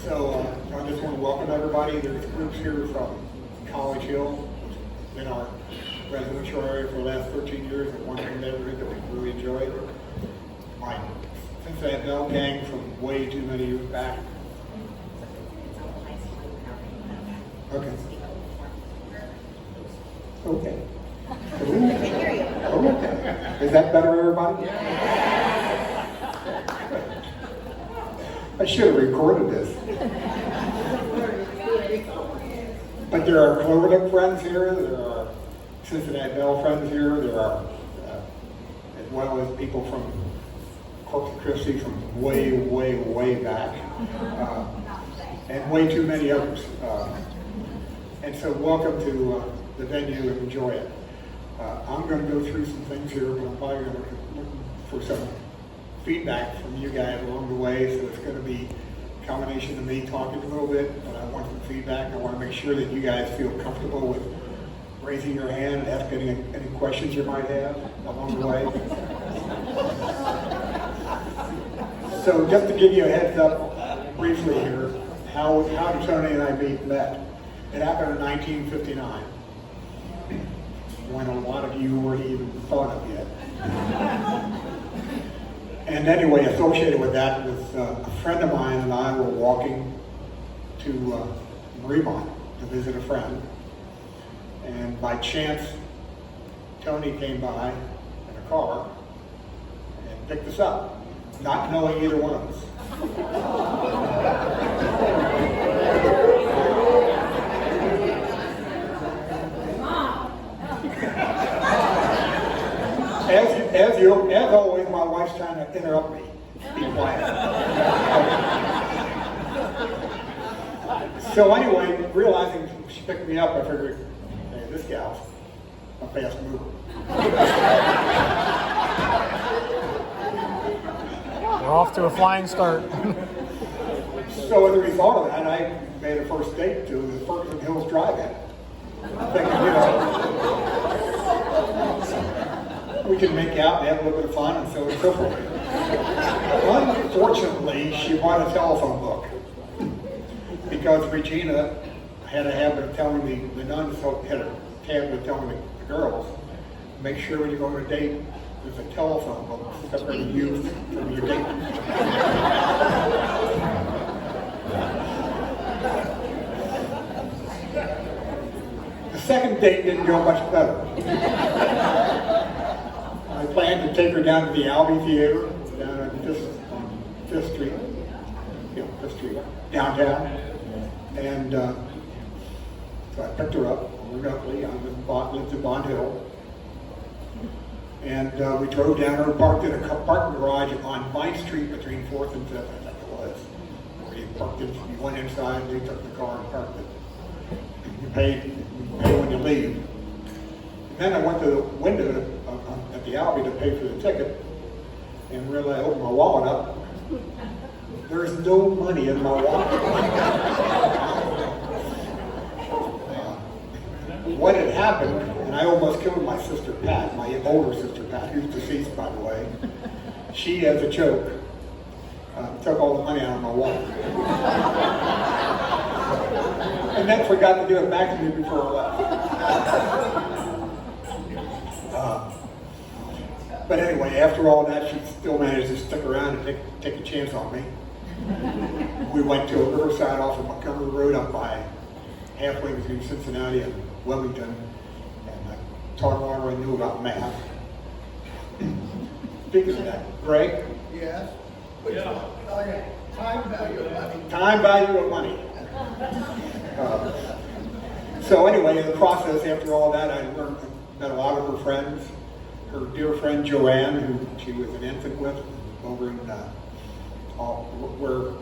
I just want to welcome everybody. There's groups here from College Hill, in our residential area for the last 13 years, and one neighborhood that we really enjoyed. My Cincinnati Bell gang from way too many years back. Okay. Okay. Okay. Is that better, everybody? I should have recorded this. But there are Clovernook friends here, there are Cincinnati Bell friends here, there are, as well as people from Corpus Christi from way, way, way back, and way too many others. And so welcome to the venue and enjoy it. I'm going to go through some things here, but I'm probably going to look for some feedback from you guys along the way, so it's going to be a combination of me talking a little bit, but I want some feedback. I want to make sure that you guys feel comfortable with raising your hand and asking any questions you might have along the way. So just to give you a heads up briefly here, how did Tony and I met? It happened in 1959, when a lot of you weren't even thought of yet. And anyway, associated with that was a friend of mine and I were walking to Mariemont to visit a friend. And by chance, Tony came by in a car and picked us up, not knowing either one of us. As always, my wife's trying to interrupt me. Be quiet. So anyway, realizing she picked me up, I figured, hey, this gal's a fast mover. We're off to a flying start. So as a result of that, I made a first date to the Ferguson Hills Drive-In. Thinking, we can make out and have a little bit of fun and so on and so forth. Unfortunately, she bought a telephone book because Regina had a habit of telling the nuns, had a habit of telling the girls, make sure when you go on a date, there's a telephone book separating you from your date. The second date didn't go much better. I planned to take her down to the Albee Theater, down on Fifth Street, Fifth Street, downtown. And so I picked her up, roughly, lived in Bond Hill. And we drove down her, parked in a parking garage on Vine Street between 4th and 5th, I think it was. Where you parked it, you went inside, they took the car and parked it. You pay when you leave. And then I went to the window at the Albee to pay for the ticket, and really I opened my wallet up. There's no money in my wallet. What had happened, and I almost killed my sister Pat, my older sister Pat, who's deceased by the way. She, as a joke, took all the money out of my wallet. And then forgot to give it back to me before I left. But anyway, after all that, she still managed to stick around and take a chance on me. We went to a riverside off of Montgomery Road up by halfway between Cincinnati and Wilmington, and I taught her all I knew about math. Speaking of that, Greg? Yes? Which one? Oh, yeah. Time value of money. Time value of money. So anyway, in the process, after all that, I met a lot of her friends. Her dear friend Joanne, who she was an infant with, over in where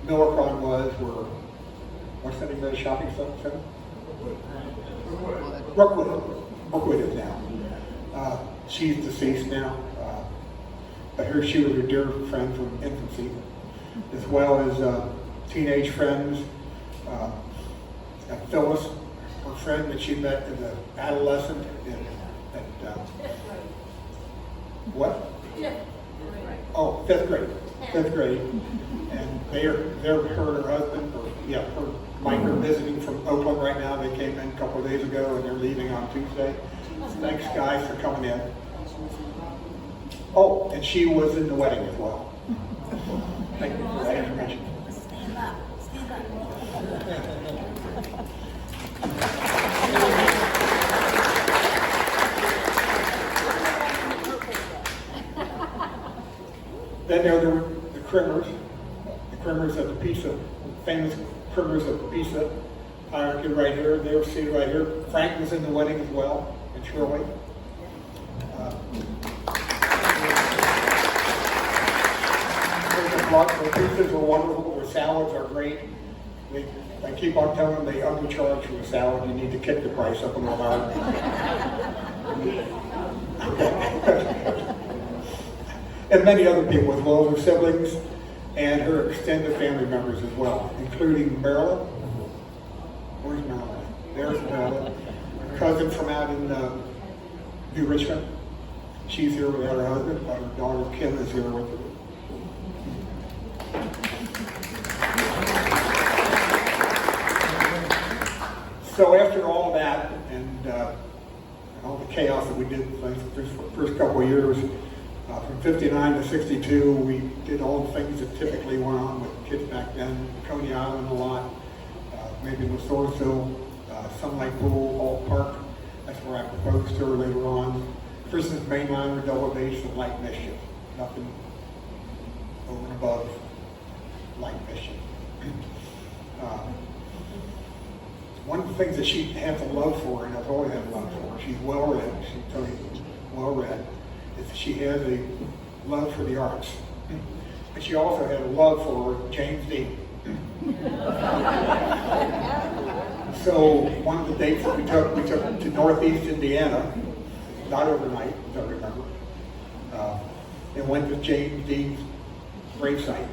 Millercron was, what's the name of the shopping center? Brookwood is now. She's deceased now, but here she was her dear friend from infancy, as well as teenage friends. Phyllis, her friend that she met as an adolescent what? Oh, fifth grade. And they're her and her husband, Mike are visiting from Oakland right now. They came in a couple of days ago and they're leaving on Tuesday. Thanks guys for coming in. Oh, and she was in the wedding as well. Thank you for that information. Then there were the Crimmers of the pizza, famous Crimmers of the pizza hierarchy right here. They were seated right here. Frank was in the wedding as well, and Shirley. Their pizzas are wonderful. Their salads are great. I keep on telling them they undercharge for the salad. You need to kick the price up a little higher. And many other people as well, her siblings and her extended family members as well, including Marilyn. Where's Marilyn? There's Marilyn. Her cousin from out in New Richmond. She's here without her husband, but her daughter Kim is here with her. So after all that and all the chaos that we did the first couple of years, from 59 to 62, we did all the things that typically went on with kids back then. Coney Island a lot, maybe Lesourceville, Sunlight Pool, Hall Park. That's where I proposed to her later on. Christmas Mainliner, Double Bass, and Light Mischief. Nothing over and above Light Mischief. One of the things that she has a love for, and I've always had a love for, she's well read, she's totally well read, is that she has a love for the arts. But she also had a love for James Dean. So one of the dates that we took to Northeast Indiana, not overnight, as I remember, and went to James Dean's gravesite.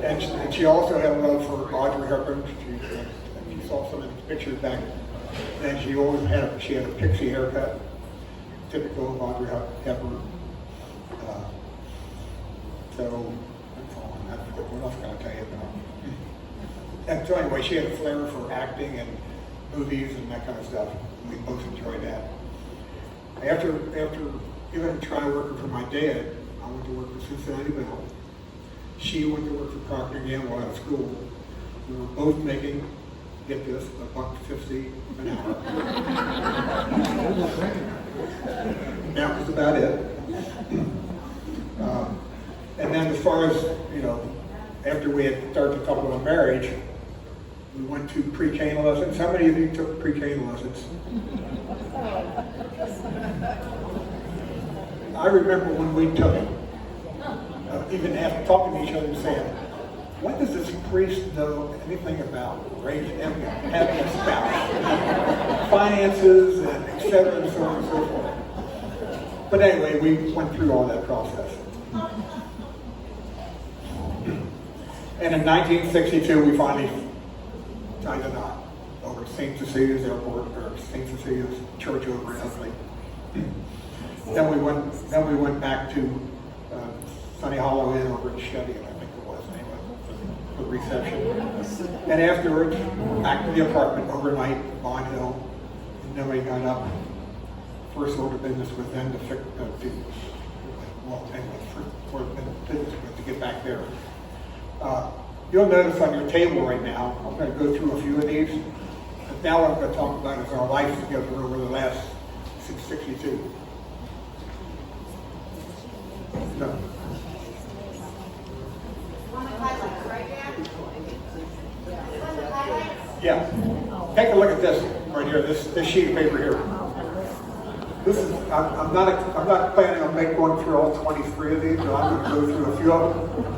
And she also had a love for Audrey Hepburn. She saw some of the pictures back then. She had a pixie haircut, typical of Audrey Hepburn. So that's all. What else can I tell you about? And so anyway, she had a flair for acting and movies and that kind of stuff. We both enjoyed that. After even a trial working for my dad, I went to work for Cincinnati Bell. She went to work for Procter & Gamble out of school. We were both making, get this, $1.50 an hour. That was about it. And then as far as, after we had started to talk about marriage, we went to pre-K lessons. How many of you took pre-K lessons? I remember when we took it, even after talking to each other and saying, when does this priest know anything about raising having a spouse? Finances and et cetera and so on and so forth. But anyway, we went through all that process. And in 1962, we finally tied the knot over at St. Cecilia's Airport, or St. Cecilia's Church over in Huffley. Then we went back to Sunny Hollow Inn over in Chevy, I think it was, anyway, for the reception. And afterwards, back to the apartment overnight, Bond Hill. And then we got up. First order of business was then to fix, business was to get back there. You'll notice on your table right now, I'm going to go through a few of these. But now what I'm going to talk about is our life together over the last since '62. No. Yeah. Take a look at this right here. This sheet of paper here. This is. I'm not planning on going through all 23 of these, but I'm going to go through a few of them.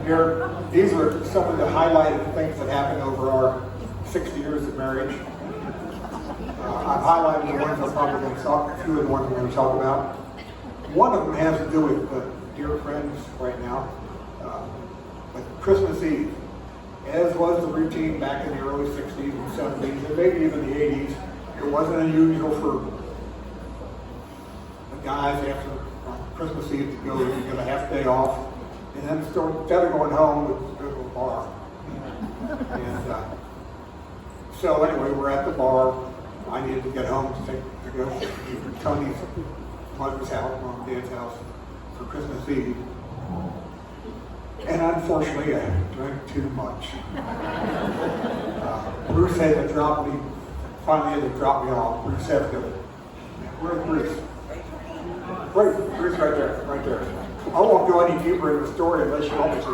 Here, these are some of the highlighted things that happened over our 60 years of marriage. I've highlighted the ones I'm probably going to talk. A few of the ones we're going to talk about. One of them has to do with dear friends right now. But Christmas Eve, as was the routine back in the early 60s and 70s, and maybe even the 80s, It wasn't unusual for the guys after Christmas Eve to go get a half day off, and then instead of going home, we'd go to a bar. And so anyway, we're at the bar. I needed to get home to go to Tony's mother's house, Mom and Dad's house, for Christmas Eve. And unfortunately, I drank too much. Bruce had to drop me, finally had to drop me off. Bruce had to, where's Bruce? Bruce right there, right there. I won't go any deeper in the story unless you want me to.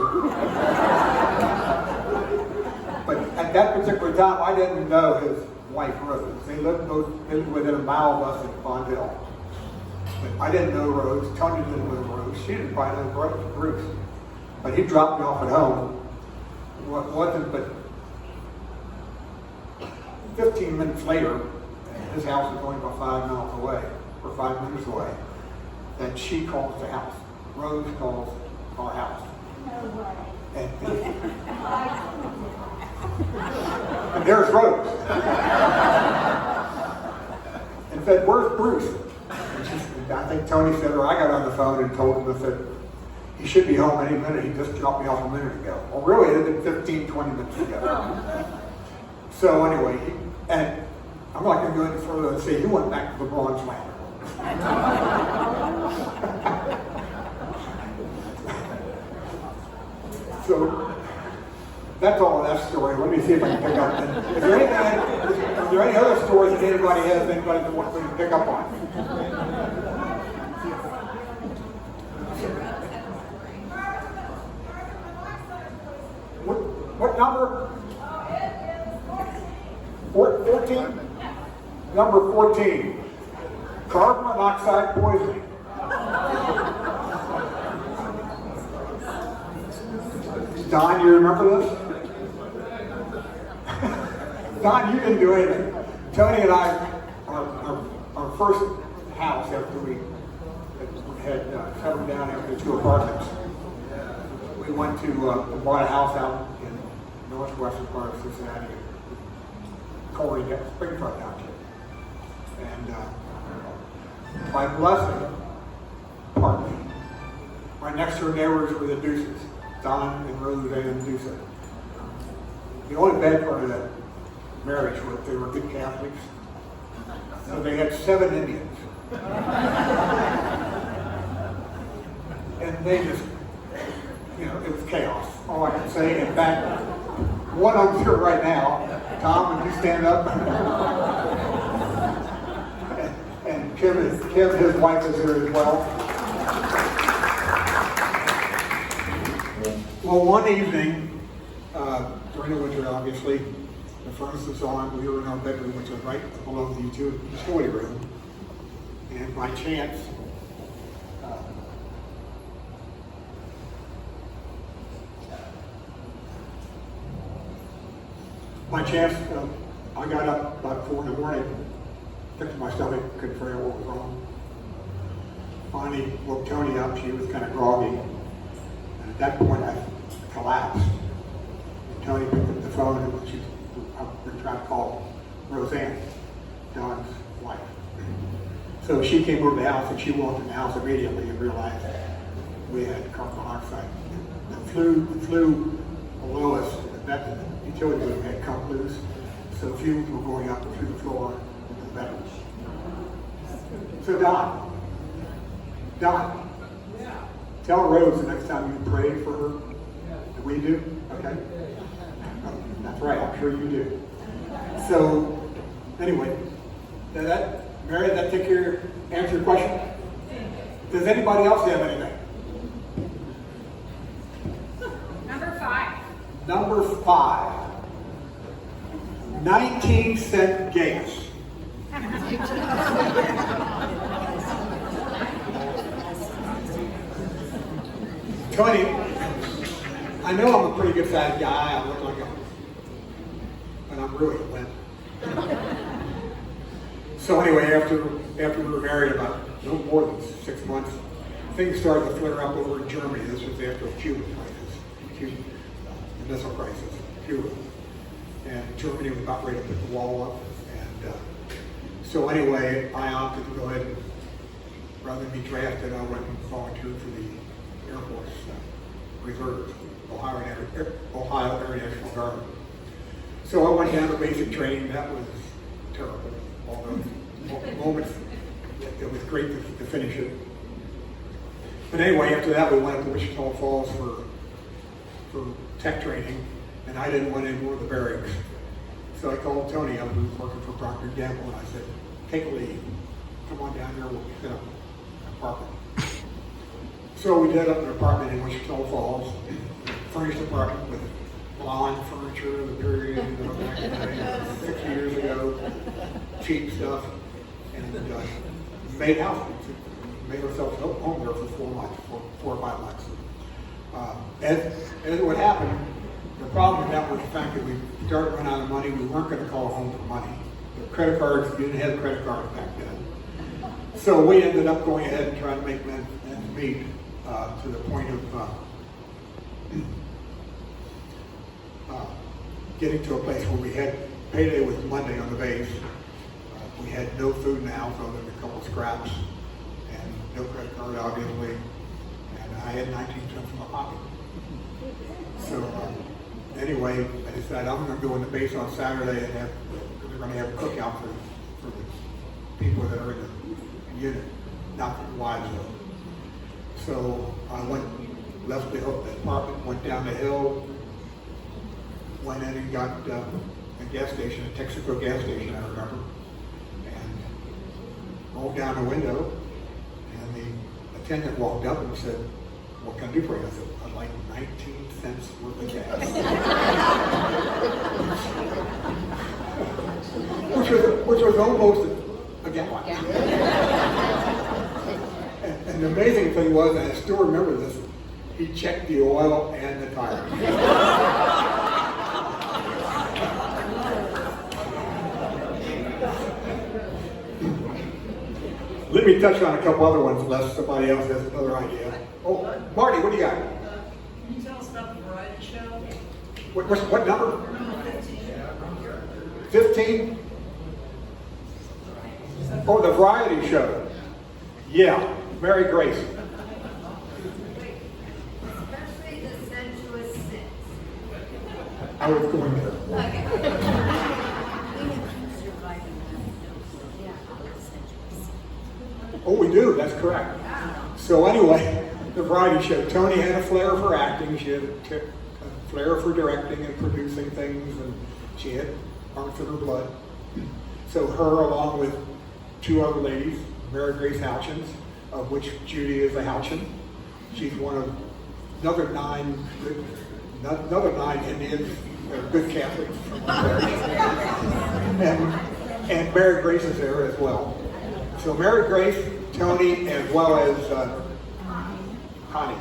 But at that particular time, I didn't know his wife, Rose. They lived within a mile of us in Bondale. But I didn't know Rose. Tony didn't know Rose. She didn't probably know Bruce. But he dropped me off at home. What wasn't but 15 minutes later, his house was only about 5 miles away, or 5 minutes away, that she calls the house. Rose calls our house. And there's Rose. And said, "Where's Bruce?" And I think Tony said, or I got on the phone and told him, I said, "He should be home any minute. He just dropped me off a minute ago." Well, really, it had been 15, 20 minutes ago. So anyway, and I'm not going to go any further and say he went back to the Bronze Ladder. So that's all of that story. Let me see if I can pick up. Is there any other stories that anybody has that wants me to pick up on? What number? 14? Number 14. Carbon monoxide poisoning. Don, you remember this? Don, you didn't do anything. Tony and I, our first house after we had settled down after the 2 apartments, we went to bought a house out in northwestern part of Cincinnati, Corey, Springfield Township. And by blessing, pardon me, my next door neighbors were the Deuces, Don and Rose and Deuce. The only bad part of that marriage was they were good Catholics, so they had 7 Indians. And they just, it was chaos, all I can say. In fact, one I'm here right now, Tom, would you stand up? And Kim, his wife, is here as well. Well, one evening, during the winter, obviously, the furnace was on. We were in our bedroom, which was right below the utility room. And by chance, I got up about 4 in the morning, picked my stomach, couldn't figure out what was wrong. Finally woke Tony up. She was kind of groggy. And at that point, I collapsed. And Tony picked up the phone, and I've been trying to call Roseanne, Don's wife. So she came over the house, and she walked in the house immediately and realized we had carbon monoxide. The flue below us, that utility room had come loose, so fumes were going up through the floor into the bedroom. So Don, tell Rose the next time you pray for her that we do, okay? That's right, I'm sure you do. So, anyway, Mary, did that answer your question? Does anybody else have anything? Number 5. 19-cent gas. Tony, I know I'm a pretty good sized guy. I look like but I'm really a limp. So anyway, after we were married about no more than 6 months, things started to flare up over in Germany. This was after the Cuban crisis, the missile crisis, Cuba. And Germany was about ready to put the wall up. And So anyway, I opted to go ahead and, rather than be drafted, I went and volunteered for the Air Force Reserve, Ohio Air National Guard. So I went down to basic training. That was terrible. All those moments, it was great to finish it. But anyway, after that, we went up to Wichita Falls for tech training, and I didn't want any more of the barracks. So I called Tony up, who was working for Procter & Gamble, and I said, take a leave. Come on down here, we'll set up an apartment. So we did up an apartment in Wichita Falls, furnished apartment with lawn furniture, the period, back in the day, 60 years ago, cheap stuff, and made house. Made ourselves home there for 4 or 5 months. As it would happen, the problem with that was the fact that we started running out of money. We weren't going to call home for money. The credit cards, you didn't have credit cards back then. So we ended up going ahead and trying to make ends meet to the point of getting to a place where we had payday was Monday on the base. We had no food in the house other than a couple scraps and no credit card, obviously. And I had 19 cents in my pocket. So anyway, I decided I'm going to go in the base on Saturday and they're going to have a cookout for the people that are in the unit, not for the wives though. So I left the apartment, went down the hill, went in and got a gas station, a Texaco gas station, I remember, and rolled down the window, and the attendant walked up and said, what can I do for you? I said, I'd like 19 cents worth of gas. which was almost a gallon. And the amazing thing was, and I still remember this, he checked the oil and the tires. Let me touch on a couple other ones unless somebody else has another idea. Oh, Marty, what do you got? Can you tell us about the variety show? What number? Number 15. 15? Oh, the variety show. Yeah, Mary Grace. Especially the sensuous six. I was going there. Oh, we do, that's correct. So anyway, the variety show. Tony had a flair for acting. She had a flair for directing and producing things, and she had arts in her blood. So her, along with 2 other ladies, Mary Grace Houchins, of which Judy is a Houchin. She's one of another 9 Indians, good Catholics. and Mary Grace is there as well. So Mary Grace, Tony, as well as Connie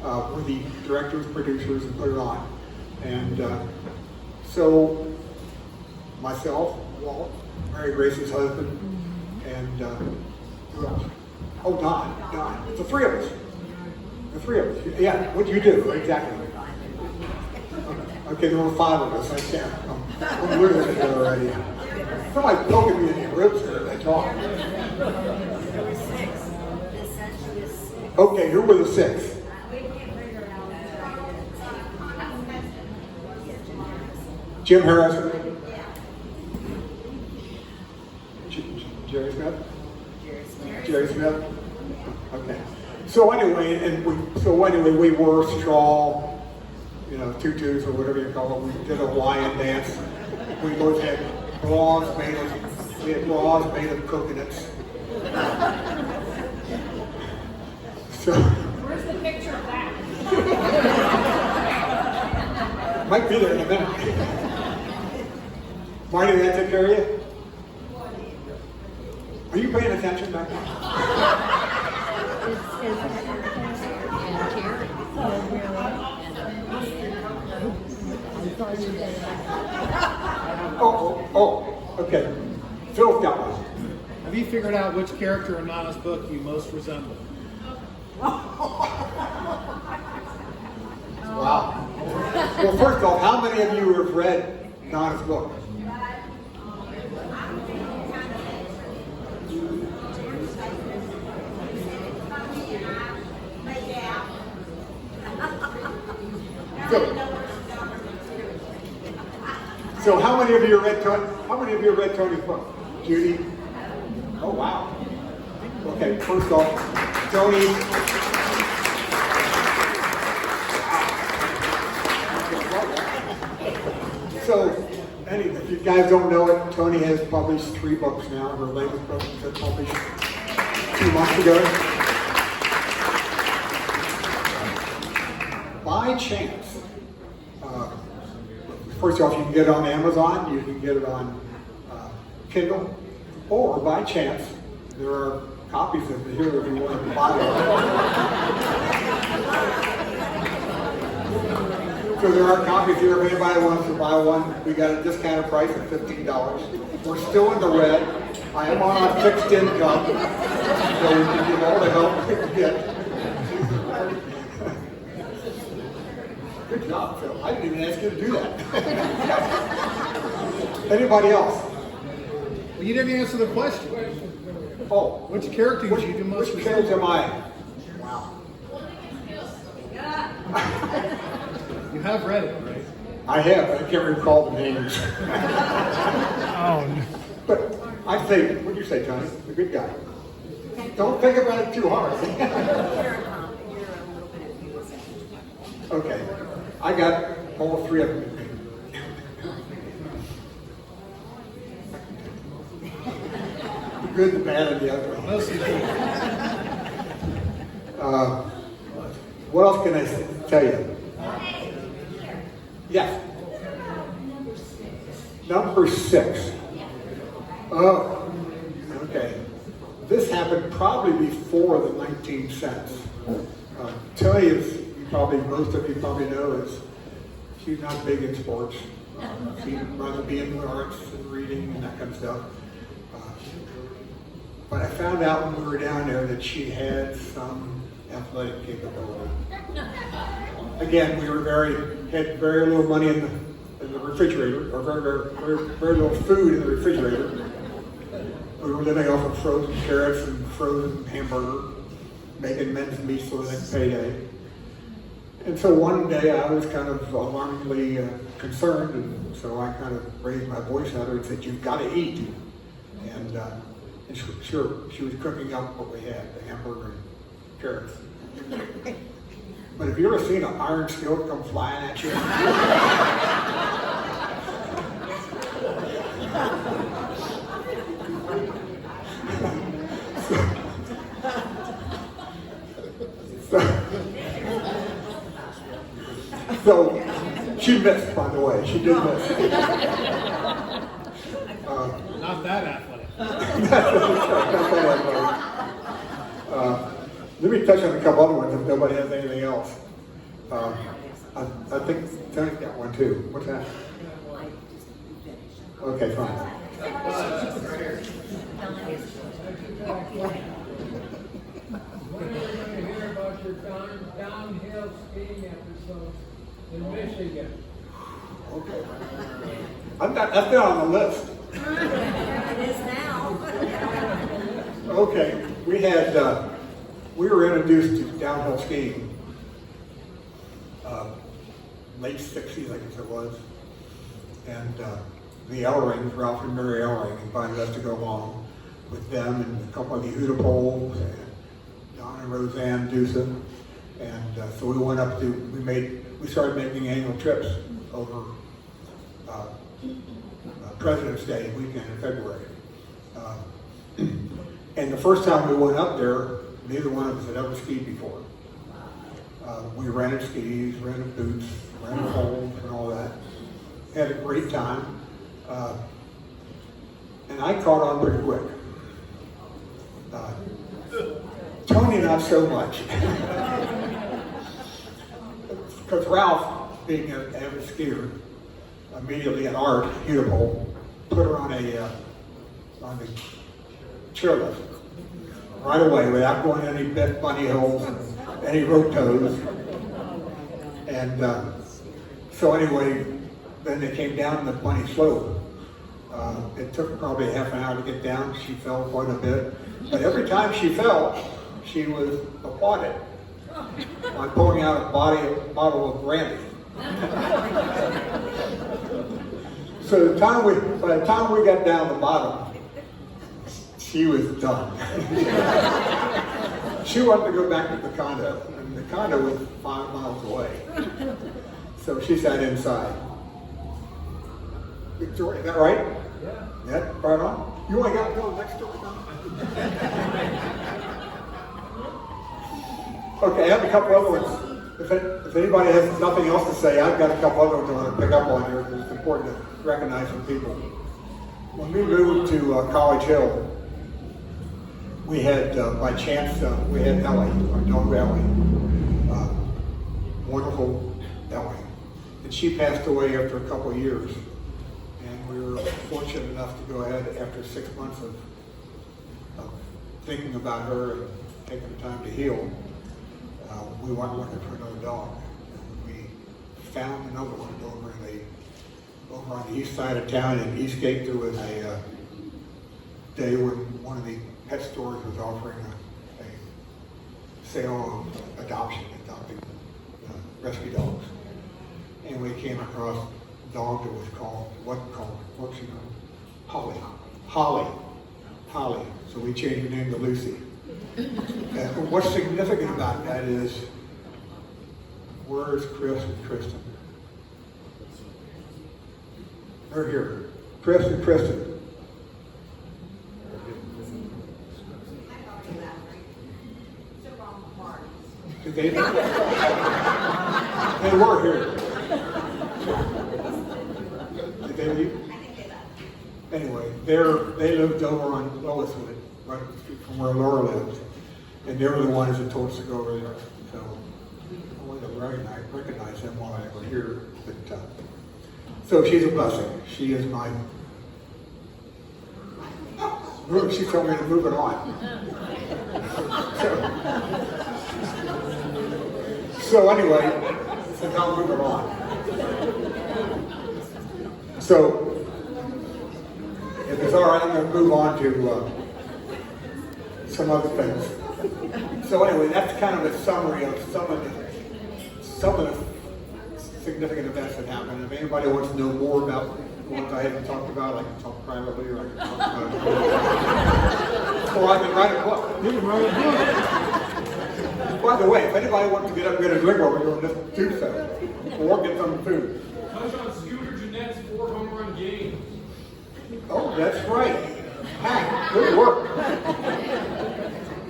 were the directors, producers, and put it on. And so myself, Walt, Mary Grace's husband, and who else? Oh, Don. The 3 of us. The 3 of us. Yeah, what do you do? Exactly. Okay, there were 5 of us. I can't. I'm losing it already. Somebody's poking me in the ribs there as I talk. There were 6. The sensuous six. Okay, who were the 6? We can't figure out. Jim Harrison. Jerry Smith? Jerry Smith. Okay. So anyway, we wore straw, tutus or whatever you call it. We did a Hawaiian dance. We both had bras made of coconuts. So Where's the picture of that? might be there in a minute. Marty, did that take care of you? Are you paying attention back there? Oh, okay. Phil's got one. Have you figured out which character in Nana's book you most resemble? Wow. Well, first off, how many of you have read Nana's book? many of you read Tony? How many of you read Tony's book? Judy? Oh wow. Okay, first off, Tony. So, anyway, if you guys don't know it, Tony has published 3 books now. Her latest book was published 2 months ago. By chance, first off, you can get it on Amazon, you can get it on Kindle, or by chance, there are copies of it here if you want to buy one. So there are copies here. If anybody wants to buy one, we got a discounted price of $15. We're still in the red. I am on a fixed income, so we can give all the help we can get. Good job, Phil. I didn't even ask you to do that. Anybody else? Well, you didn't answer the question. Oh, Which character did you do most? which character am I? Wow. You have read it, right? I have, but I can't recall the names. Oh, no. But I'd say, what'd you say, Tony? The good guy. Don't think about it too hard. You're a little bit of you. Okay, I got all 3 of them. The good, the bad, and the ugly. Mostly good. What else can I tell you? Yes. Number 6. Oh, okay. This happened probably before the 19 cents. Tilly is, most of you probably know, is she's not big in sports. She'd rather be in the arts and reading and that kind of stuff. But I found out when we were down there that she had some athletic capability. Again, we had very little money in the refrigerator, or very little food in the refrigerator. We were living off of frozen carrots and frozen hamburger, making men's meats for the next payday. And so one day I was kind of alarmingly concerned, and so I kind of raised my voice at her and said, "You've got to eat." And sure, she was cooking up what we had, the hamburger and carrots. But have you ever seen an iron skillet come flying at you? So she missed, by the way. She did miss. Not that athletic. Let me touch on a couple other ones if nobody has anything else. I think Tony's got one too. What's that? Okay, fine. When are we going to hear about your downhill skiing episodes in Michigan? Okay. That's been on the list. It is now. Okay, we were introduced to downhill skiing late 60s, I guess it was. And the Ellrings, Ralph and Mary Ellring, invited us to go along with them and a couple of the Hudapoles and Don and Roseanne Dewson. And so we went up we started making annual trips over President's Day weekend in February. And the first time we went up there, neither one of us had ever skied before. We rented skis, rented boots, rented poles, and all that. Had a great time. And I caught on pretty quick. Tony, not so much. Because Ralph, being an avid skier, immediately at Art, Hudapole, put her on the chairlift right away without going any bunny hills, any rope toes. And so anyway, then they came down the bunny slope. It took probably half an hour to get down. She fell quite a bit. But every time she fell, she was applauded by pulling out a bottle of brandy. So by the time we got down the bottom, she was done. She wanted to go back to the condo, and the condo was 5 miles away. So she sat inside. Victoria, is that right? Yeah. Yeah, right on. You only got to go next door now? Okay, I have a couple other ones. If anybody has nothing else to say, I've got a couple other ones I want to pick up on here because it's important to recognize some people. When we moved to College Hill, we had, by chance, we had Ellie, our dog Ellie, wonderful Ellie. And she passed away after a couple of years. And we were fortunate enough to go ahead after 6 months of thinking about her and taking the time to heal. We went looking for another dog. And we found another one over on the east side of town in Eastgate. There was a day when one of the pet stores was offering a sale of adopting rescue dogs. And we came across a dog that was what's her name? Holly. So we changed her name to Lucy. What's significant about that is, where's Chris and Kristen? They're here. Chris and Kristen. Did they? They were here. Did they leave? Anyway, they lived over on Loiswood, right from where Laura lived. And they were the ones that told us to go over there. So I wanted to recognize them while I was here. But, so she's a blessing. She is my... She told me to move it on. So anyway, so now moving on. So, if it's all right, I'm going to move on to some other things. So anyway, that's kind of a summary of some of the significant events that happened. If anybody wants to know more about the ones I haven't talked about, I can talk privately, or I can talk about it. Or I can write a book. You can write a book. By the way, if anybody wants to get up and get a drink over here, we'll just do so. Or get some food. Touch on Scooter Jeanette's 4 home run game. Oh, that's right. Hank, good work.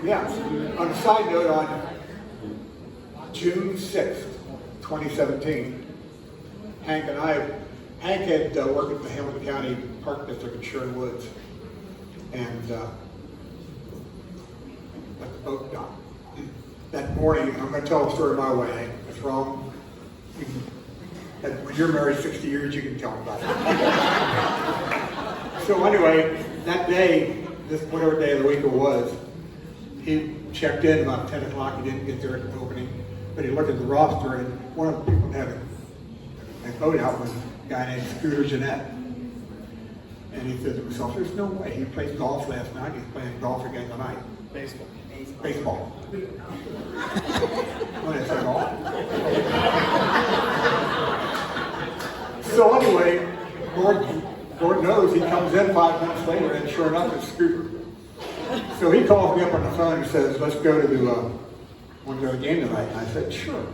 Yeah. On a side note, on June 6th, 2017, Hank had worked at the Hamilton County Park District in Sherwood Woods, and let the boat dock. That morning, I'm going to tell a story my way, Hank. It's wrong. When you're married 60 years, you can tell about it. So anyway, that day, whatever day of the week it was, he checked in about 10 o'clock. He didn't get there at the opening, but he looked at the roster, and one of the people that had a boat out was a guy named Scooter Jeanette. And he said to himself, there's no way. He played golf last night. He's playing golf again tonight. Baseball. What is that all? So anyway, Lord knows, he comes in 5 minutes later, and sure enough, it's Scooter. So he calls me up on the phone and says, let's go to want to go to the game tonight? And I said, sure.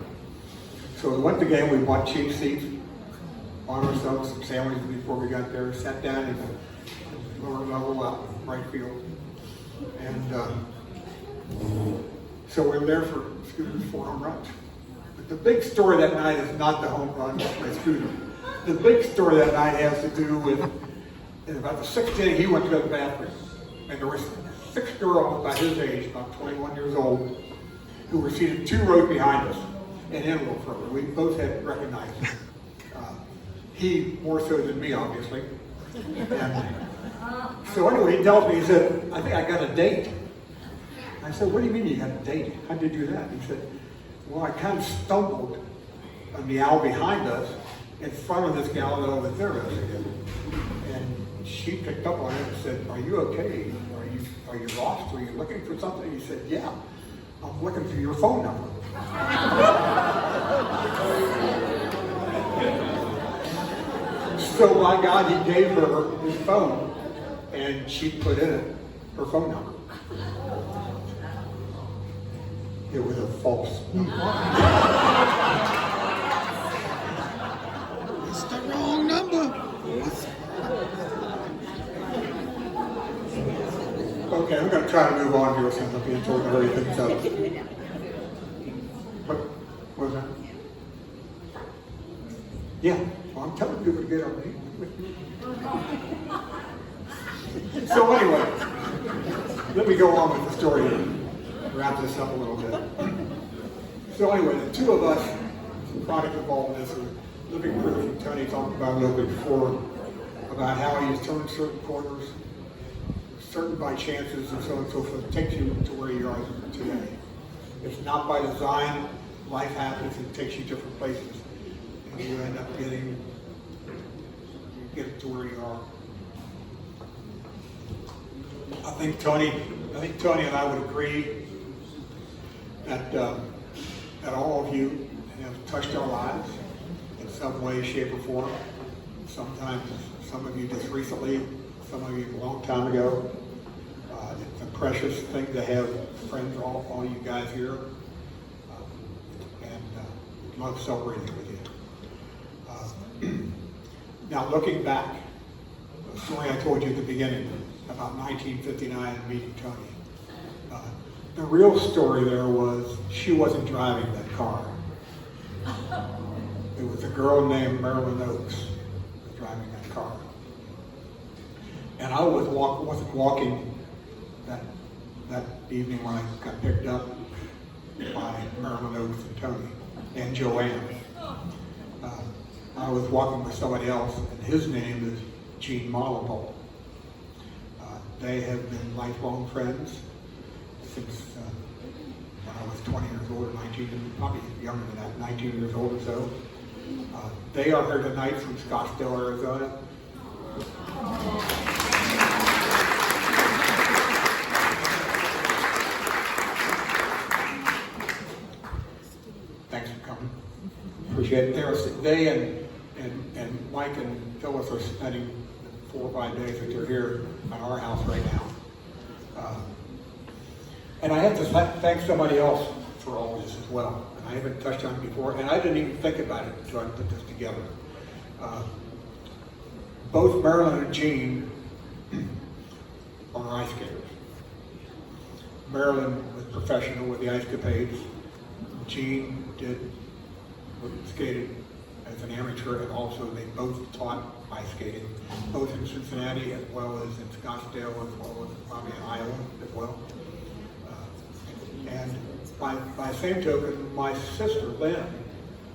So we went to the game. We bought cheap seats, bought ourselves some sandwiches before we got there, sat down in the lower level out in right field. And so we were there for Scooter's 4 home runs. But the big story that night is not the home run by Scooter. The big story that night has to do with, in about the 6th inning, he went to the bathroom. And there were 6 girls about his age, about 21 years old, who were seated 2 rows behind us and in a little further. We both had recognized him. He more so than me, obviously. And so anyway, he tells me, he said, I think I got a date. I said, what do you mean you got a date? How'd you do that? He said, well, I kind of stumbled on the aisle behind us in front of this gal that was there. And she picked up on it and said, are you okay? Are you lost? Are you looking for something? He said, yeah, I'm looking for your phone number. So my God, he gave her his phone, and she put in it her phone number. It was a false number. It's the wrong number. Okay, I'm going to try to move on here since I'm being told to hurry things up. What was that? Yeah, well, I'm telling people to get on me. So anyway, let me go on with the story and wrap this up a little bit. So anyway, the two of us, some product involved in this, are living proof, and Tony talked about a little bit before, about how he's turned certain corners, certain by chances and so on and so forth, takes you to where you are today. It's not by design, life happens and takes you different places. And you end up you get to where you are. I think Tony and I would agree that all of you have touched our lives in some way, shape, or form. Sometimes, some of you just recently, some of you a long time ago. It's a precious thing to have friends, all you guys here, and love celebrating with you. Now, looking back, the story I told you at the beginning about 1959 meeting Tony. The real story there was she wasn't driving that car. It was a girl named Marilyn Oakes was driving that car. And I wasn't walking that evening when I got picked up by Marilyn Oakes and Tony and Joanne. I was walking with somebody else, and his name is Gene Mollipole. They have been lifelong friends since when I was 20 years old, or 19, probably younger than that, 19 years old or so. They are here tonight from Scottsdale, Arizona. Thanks for coming. Appreciate it. They and Mike and Phyllis are spending 4 or 5 days that they're here at our house right now. And I have to thank somebody else for all this as well. And I haven't touched on it before, and I didn't even think about it until I put this together. Both Marilyn and Gene are ice skaters. Marilyn was professional with the ice capades. Gene skated as an amateur, and also they both taught ice skating, both in Cincinnati as well as in Scottsdale, as well as probably in Iowa as well. And by the same token, my sister, Lynn,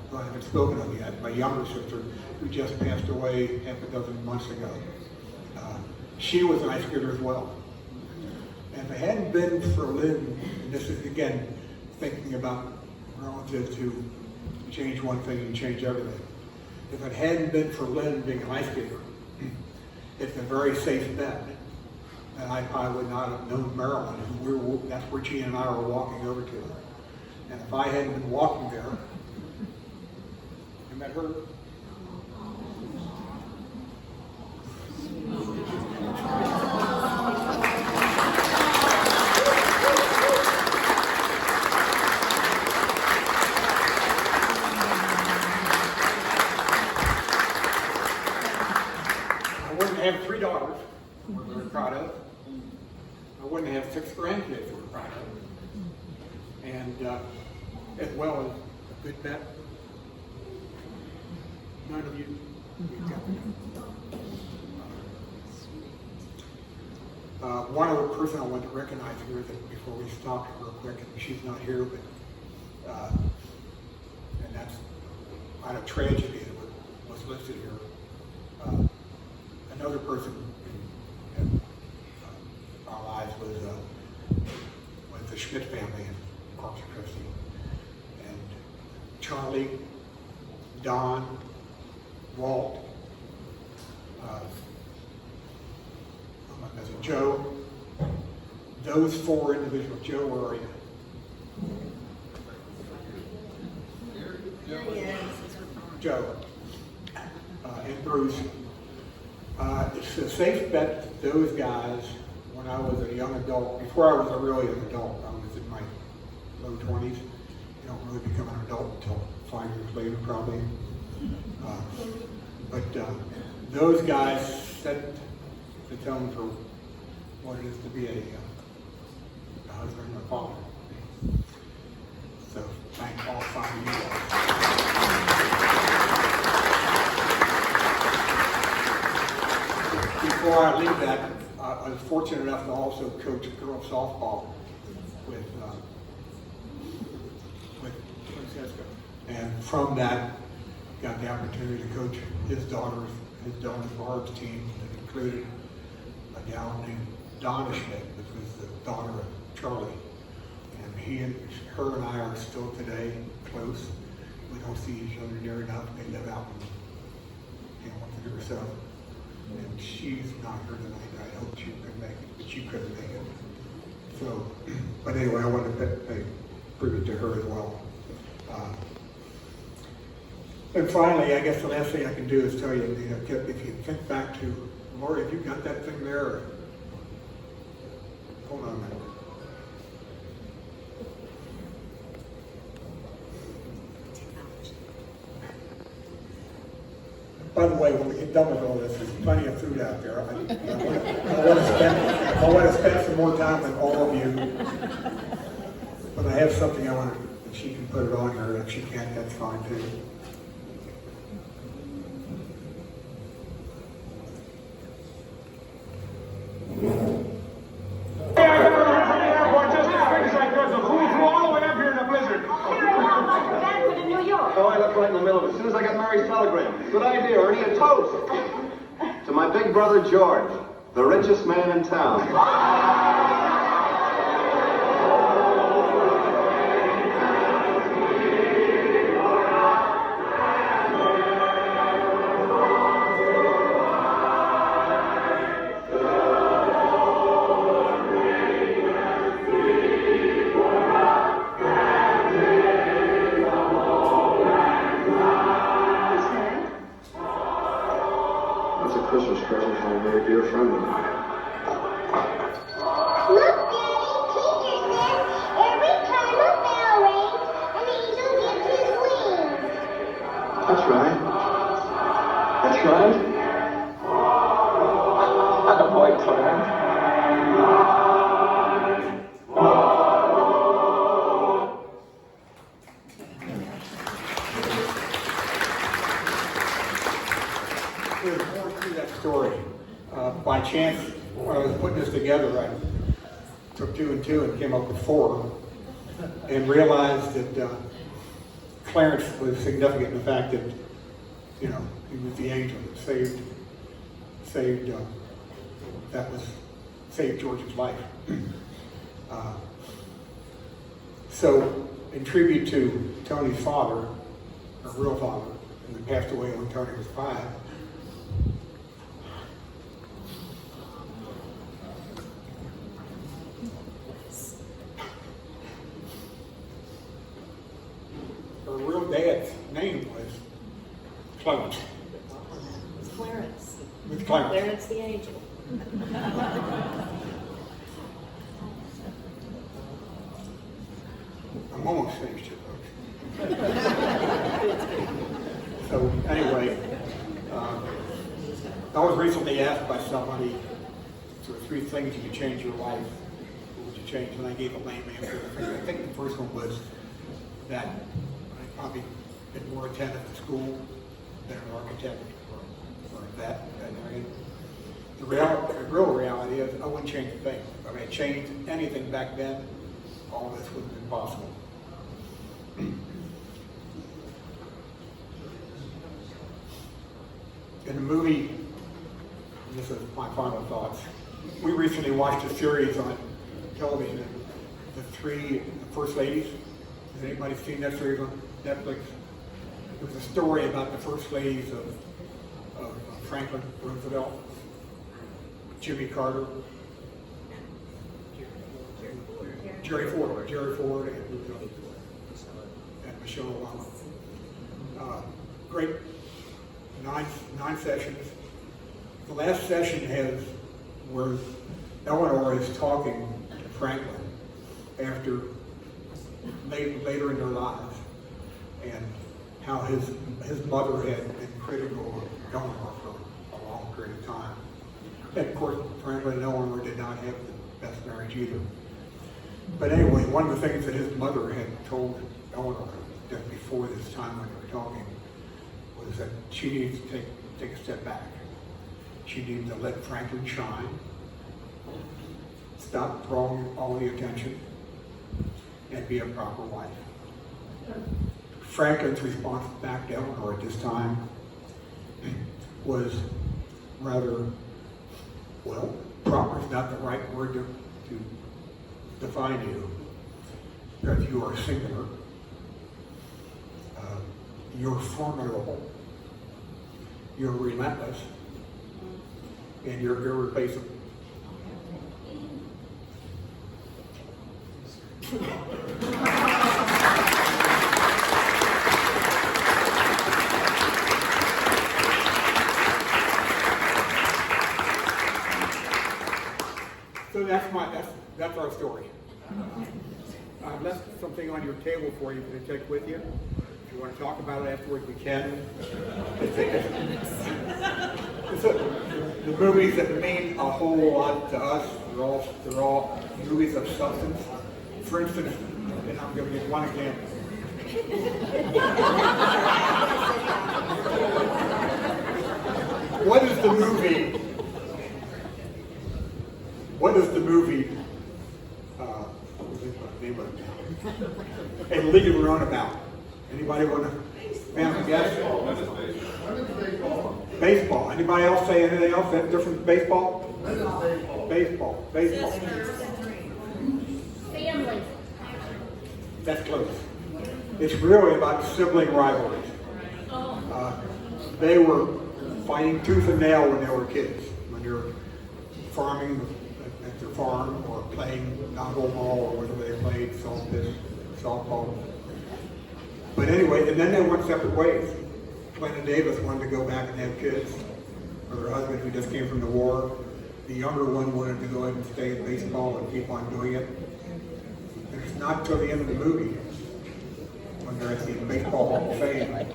who I haven't spoken of yet, my younger sister, who just passed away half a dozen months ago, she was an ice skater as well. And if it hadn't been for Lynn, and this is again thinking about relative to change one thing and change everything. If it hadn't been for Lynn being an ice skater, it's a very safe bet that I probably would not have known Marilyn. That's where Gene and I were walking over to. And if I hadn't been walking there, I met her. I wouldn't have 3 daughters we're very proud of. I wouldn't have 6 grandkids we're proud of. And as well as a good bet, none of you got one other person I want to recognize here that before we stop real quick, and she's not here, but and that's out of tragedy that was listed here. Another person in our lives was the Schmidt family in Corpus Christi. And Charlie, Don, Walt, Joe, those 4 individuals. Joe, where are you? Here he is. Joe, and Bruce, it's a safe bet that those guys, when I was a young adult, before I was a really an adult, I was in my low 20s. You don't really become an adult until 5 years later, probably. But those guys set the tone for what it is to be a husband and a father. So thank all 5 of you guys. Before I leave that, I was fortunate enough to also coach girls softball with Francesca. And from that, got the opportunity to coach his daughter's Barb's team that included a gal named Donna Schmidt, which was the daughter of Charlie. And her and I are still today close. We don't see each other near enough. They live out in Hamilton or so. And she's not here tonight. I hope she could make it, but she couldn't make it. So, but anyway, I wanted to pay tribute to her as well. And finally, I guess the last thing I can do is tell you, if you think back to, Lori, have you got that thing there? Or, hold on a minute. By the way, when we get done with all this, there's plenty of food out there. I want to spend some more time with all of you. But I have something I want to, if she can put it on her. If she can't, that's fine too. Oh, I left right in the middle of it. As soon as I got Mary's telegram. Good idea, Ernie. A toast. To my big brother, George, the richest man in town. Christmas present from a very dear friend of mine. Look, Daddy, teacher says every time a bell rings, an angel gets his wings. That's right. That's right. Attaboy, Clarence. There's more to that story. By chance, when I was putting this together, I took 2 and 2 and came up with 4, and realized that Clarence was significant in the fact that, he was the angel that saved George's life. So, in tribute to Tony's father, her real father, who passed away when Tony was 5. Her real dad's name was Clarence. It's Clarence. With Clarence. Clarence the angel. I'm almost finished here, folks. So anyway, I was recently asked by somebody, sort of 3 things you could change your life. What would you change? And I gave a lame answer. I think the first one was that I'd probably been more attentive to school than an architect or that area. The real reality is I wouldn't change a thing. If I had changed anything back then, all this wouldn't have been possible. In the movie, and this is my final thoughts, we recently watched a series on television, The 3 First Ladies. Has anybody seen that series on Netflix? It was a story about the first ladies of Franklin Roosevelt, Jimmy Carter, Jerry Ford, and Michelle Obama. Great 9 sessions. The last session where Eleanor is talking to Franklin after later in their lives, and how his mother had been critical of Eleanor for a long period of time. And of course, Franklin and Eleanor did not have the best marriage either. But anyway, one of the things that his mother had told Eleanor just before this time when they were talking was that she needs to take a step back. She needed to let Franklin shine, stop drawing all the attention, and be a proper wife. Franklin's response back to Eleanor at this time was rather, well, proper is not the right word to define you, because you are singular, you're formidable, you're relentless, and you're irreplaceable. So that's our story. I left something on your table for you to take with you. If you want to talk about it afterwards, we can. The movies that mean a whole lot to us, they're all movies of substance. For instance, and I'm going to give one example. What is the movie? A League of Their Own about? Anybody want to guess? Baseball. Anybody else say anything else that's different from baseball? Baseball. Family. That's close. It's really about sibling rivalries. They were fighting tooth and nail when they were kids, when they were farming at their farm or playing non-ball or whatever they played, softball. But anyway, and then they went separate ways. Clinton Davis wanted to go back and have kids with her husband who just came from the war. The younger one wanted to go ahead and stay in baseball and keep on doing it. And it's not until the end of the movie, when they're at the Baseball Hall of Fame,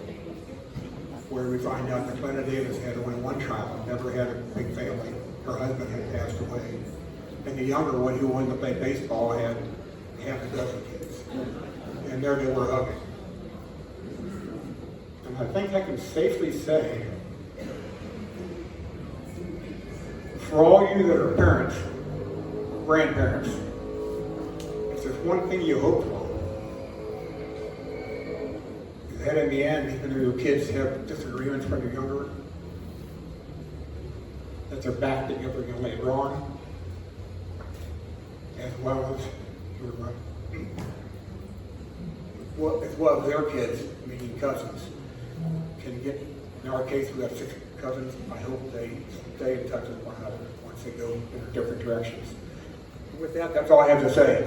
where we find out that Clinton Davis had only one child, never had a big family. Her husband had passed away. And the younger one, who wanted to play baseball, had half a dozen kids. And there they were hugging. And I think I can safely say, for all you that are parents, grandparents, if there's one thing you hope for, is that in the end, even though your kids have disagreements when you're younger, that they're back together again later on, as well as their kids, meaning cousins, can get. In our case, we have 6 cousins. I hope they stay in touch with one another once they go in different directions. With that, that's all I have to say.